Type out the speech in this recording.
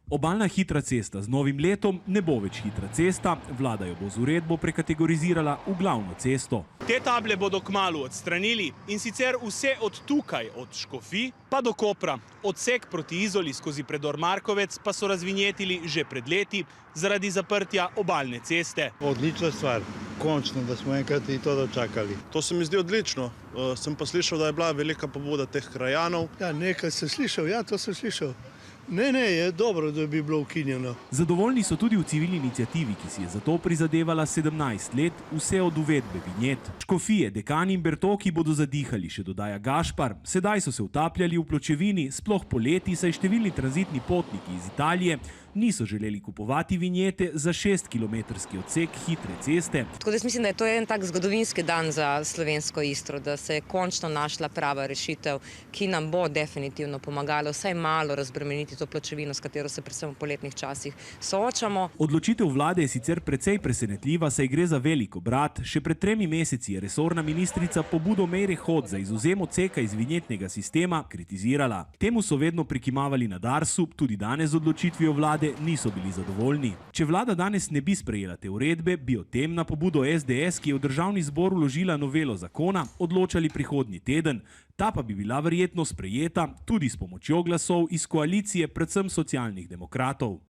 Obalna hitra cesta z novim letom ne bo več hitra cesta, vlada jo bo z uredbo prekategorizirala v glavno cesto. Te table bodo kmalu odstranili in sicer vse od tukaj, od Škofij pa do Kopra. Odsek proti Izoli skozi predor Markovec pa so razvinjetili že pred leti zaradi zaprtja obalne ceste. Odlična stvar, končno, da smo enkrat i to dočakali. To se mi zdi odlično. Sem pa slišal, da je bila velika pobuda teh krajanov. Ja, nekaj sem slišal, ja, to sem slišal. Ne, je dobro, da bi bilo ukinjeno. Zadovoljni so tudi v civilni iniciativi, ki si je zato prizadevala 17 let, vse od uvedbe vinjet. Škofije, dekani in bertoki bodo zadihali, še dodaja Gašpar. Sedaj so se utapljali v pločevini, sploh poleti, saj številni tranzitni potniki iz Italije niso želeli kupovati vinjete za 6-kilometrski odsek hitre ceste. Tako da mislim, da je to en tak zgodovinski dan za slovensko Istro, da se je končno našla prava rešitev, ki nam bo definitivno pomagala vsaj malo razbremeniti to pločevino, s katero se predvsem v poletnih časih soočamo. Odločitev vlade je sicer precej presenetljiva, saj gre za velik obrat. Še pred 3 meseci je resorna ministrica pobudo Meire Hot za izvzem odseka iz vinjetnega sistema kritizirala. Temu so vedno prikimavali na Darsu, tudi danes z odločitvijo vlade niso bili zadovoljni. Če vlada danes ne bi sprejela te uredbe, bi o tem na pobudo SDS, ki je v državni zbor vložila novelo zakona, odločali prihodnji teden. Ta pa bi bila verjetno sprejeta tudi s pomočjo glasov iz koalicije, predvsem socialnih demokratov.